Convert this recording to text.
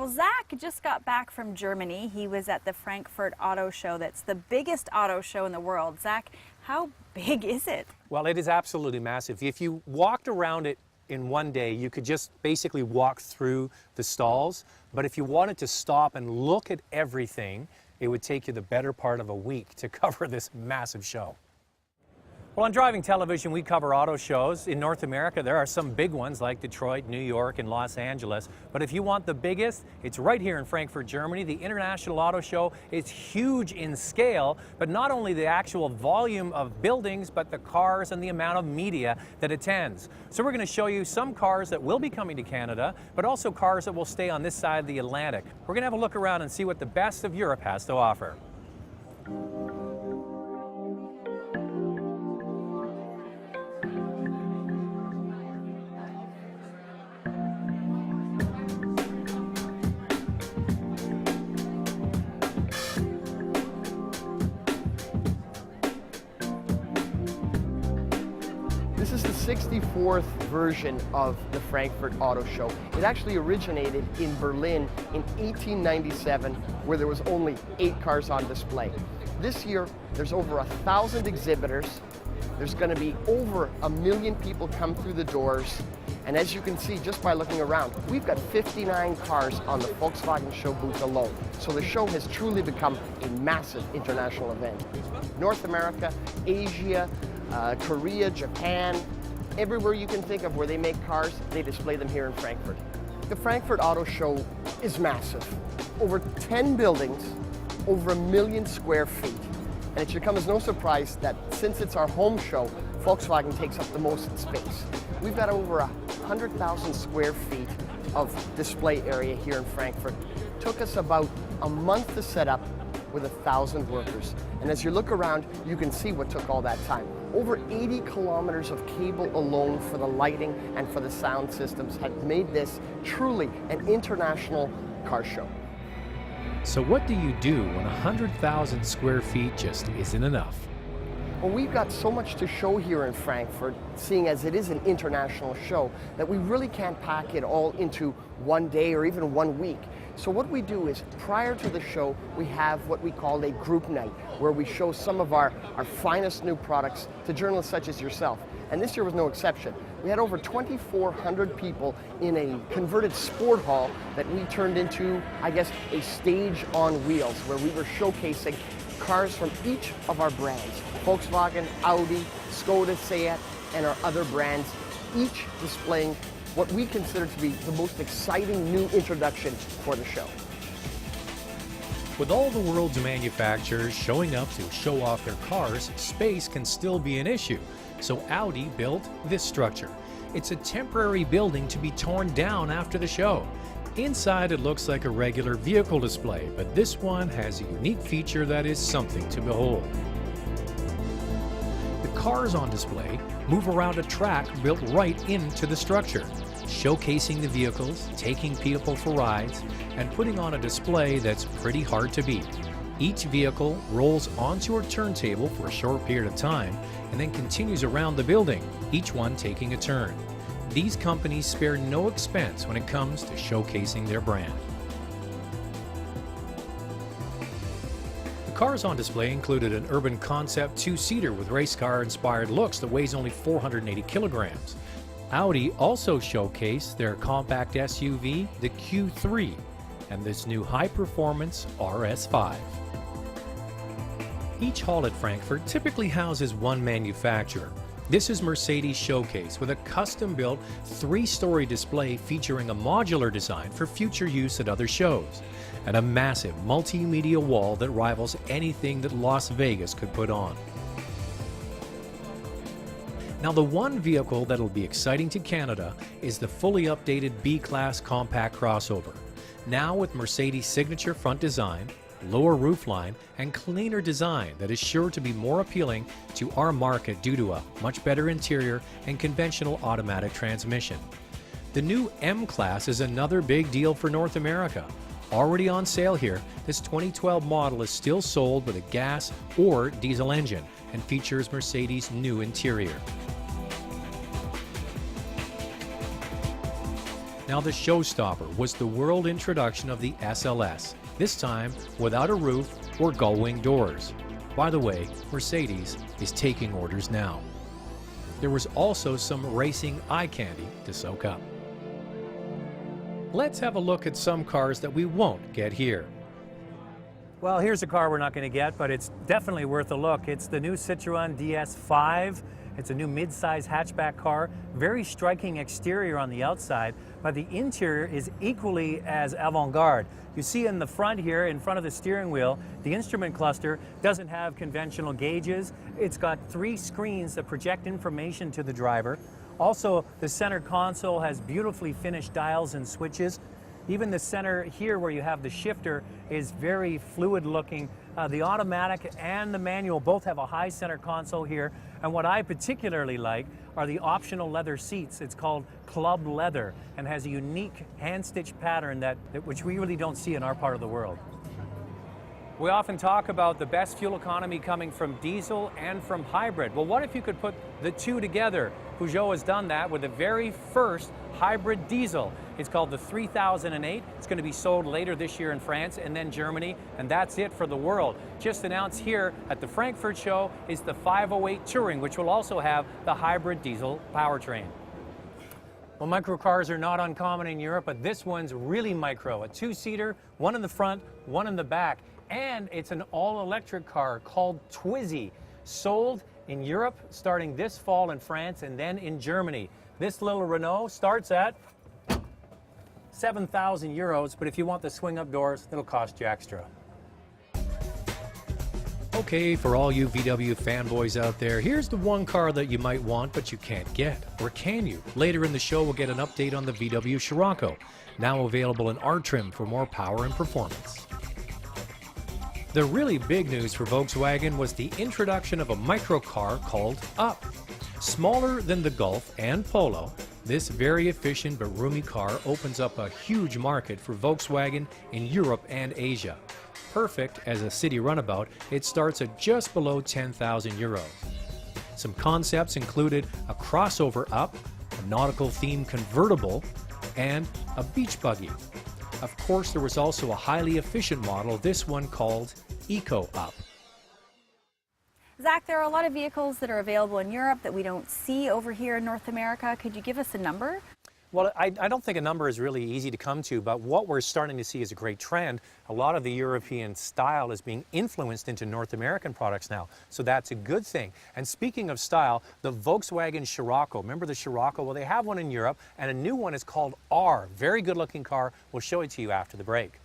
Well, Zach just got back from Germany. He was at the Frankfurt Auto Show. That's the biggest auto show in the world. Zach, how big is it? Well, it is absolutely massive. If you walked around it in one day, you could just basically walk through the stalls. But if you wanted to stop and look at everything, it would take you the better part of a week to cover this massive show. Well, on Driving Television, we cover auto shows. In North America, there are some big ones like Detroit, New York, and Los Angeles. But if you want the biggest, it's right here in Frankfurt, Germany. The International Auto Show is huge in scale, but not only the actual volume of buildings, but the cars and the amount of media that attends. So we're going to show you some cars that will be coming to Canada, but also cars that will stay on this side of the Atlantic. We're going to have a look around and see what the best of Europe has to offer. This is the 64th version of the Frankfurt Auto Show. It actually originated in Berlin in 1897, where there was only 8 cars on display. This year, there's over 1,000 exhibitors. There's going to be over 1 million people come through the doors. And as you can see, just by looking around, we've got 59 cars on the Volkswagen show booth alone. So the show has truly become a massive international event. North America, Asia, Korea, Japan, everywhere you can think of where they make cars, they display them here in Frankfurt. The Frankfurt Auto Show is massive. Over 10 buildings, over 1 million square feet. And it should come as no surprise that since it's our home show, Volkswagen takes up the most space. We've got over 100,000 square feet of display area here in Frankfurt. It took us about a month to set up with 1,000 workers. And as you look around, you can see what took all that time. Over 80 kilometers of cable alone for the lighting and for the sound systems had made this truly an international car show. So what do you do when 100,000 square feet just isn't enough? Well, we've got so much to show here in Frankfurt, seeing as it is an international show, that we really can't pack it all into one day or even 1 week. So what we do is, prior to the show, we have what we call a group night, where we show some of our finest new products to journalists such as yourself. And this year was no exception. We had over 2,400 people in a converted sport hall that we turned into, I guess, a stage on wheels, where we were showcasing cars from each of our brands: Volkswagen, Audi, Skoda, Seat, and our other brands, each displaying what we consider to be the most exciting new introduction for the show. With all the world's manufacturers showing up to show off their cars, space can still be an issue. So Audi built this structure. It's a temporary building to be torn down after the show. Inside it looks like a regular vehicle display, but this one has a unique feature that is something to behold. The cars on display move around a track built right into the structure, showcasing the vehicles, taking people for rides, and putting on a display that's pretty hard to beat. Each vehicle rolls onto a turntable for a short period of time and then continues around the building, each one taking a turn. These companies spare no expense when it comes to showcasing their brand. The cars on display included an urban concept 2-seater with race car inspired looks that weighs only 480 kilograms. Audi also showcased their compact SUV, the Q3, and this new high-performance RS5. Each hall at Frankfurt typically houses one manufacturer. This is Mercedes Showcase, with a custom-built 3-story display featuring a modular design for future use at other shows, and a massive multimedia wall that rivals anything that Las Vegas could put on. Now, the one vehicle that'll be exciting to Canada is the fully updated B-Class compact crossover. Now with Mercedes' signature front design, lower roofline, and cleaner design that is sure to be more appealing to our market due to a much better interior and conventional automatic transmission. The new M-Class is another big deal for North America. Already on sale here, this 2012 model is still sold with a gas or diesel engine and features Mercedes' new interior. Now the showstopper was the world introduction of the SLS, this time without a roof or gull-wing doors. By the way, Mercedes is taking orders now. There was also some racing eye candy to soak up. Let's have a look at some cars that we won't get here. Well, here's a car we're not going to get, but it's definitely worth a look. It's the new Citroën DS5. It's a new mid-size hatchback car, very striking exterior on the outside, but the interior is equally as avant-garde. You see in the front here, in front of the steering wheel, the instrument cluster doesn't have conventional gauges. It's got 3 screens that project information to the driver. Also, the center console has beautifully finished dials and switches. Even the center here where you have the shifter is very fluid looking. The automatic and the manual both have a high center console here. And what I particularly like are the optional leather seats. It's called Club Leather and has a unique hand-stitched pattern which we really don't see in our part of the world. We often talk about the best fuel economy coming from diesel and from hybrid. Well, what if you could put the two together? Peugeot has done that with the very first hybrid diesel. It's called the 3008. It's going to be sold later this year in France and then Germany, and that's it for the world. Just announced here at the Frankfurt show is the 508 Touring, which will also have the hybrid diesel powertrain. Well, microcars are not uncommon in Europe, but this one's really micro. A 2-seater, one in the front, one in the back. And it's an all-electric car called Twizy, sold in Europe starting this fall in France and then in Germany. This little Renault starts at 7,000 euros, but if you want the swing-up doors, it'll cost you extra. Okay, for all you VW fanboys out there, here's the one car that you might want but you can't get. Or can you? Later in the show, we'll get an update on the VW Scirocco, now available in R trim for more power and performance. The really big news for Volkswagen was the introduction of a microcar called Up. Smaller than the Golf and Polo, this very efficient but roomy car opens up a huge market for Volkswagen in Europe and Asia. Perfect as a city runabout, it starts at just below 10,000 euros. Some concepts included a crossover Up, a nautical-themed convertible, and a beach buggy. Of course, there was also a highly efficient model, this one called Eco Up. Zach, there are a lot of vehicles that are available in Europe that we don't see over here in North America. Could you give us a number? Well, I don't think a number is really easy to come to, but what we're starting to see is a great trend. A lot of the European style is being influenced into North American products now, so that's a good thing. And speaking of style, the Volkswagen Scirocco, remember the Scirocco? Well, they have one in Europe, and a new one is called R. Very good looking car. We'll show it to you after the break.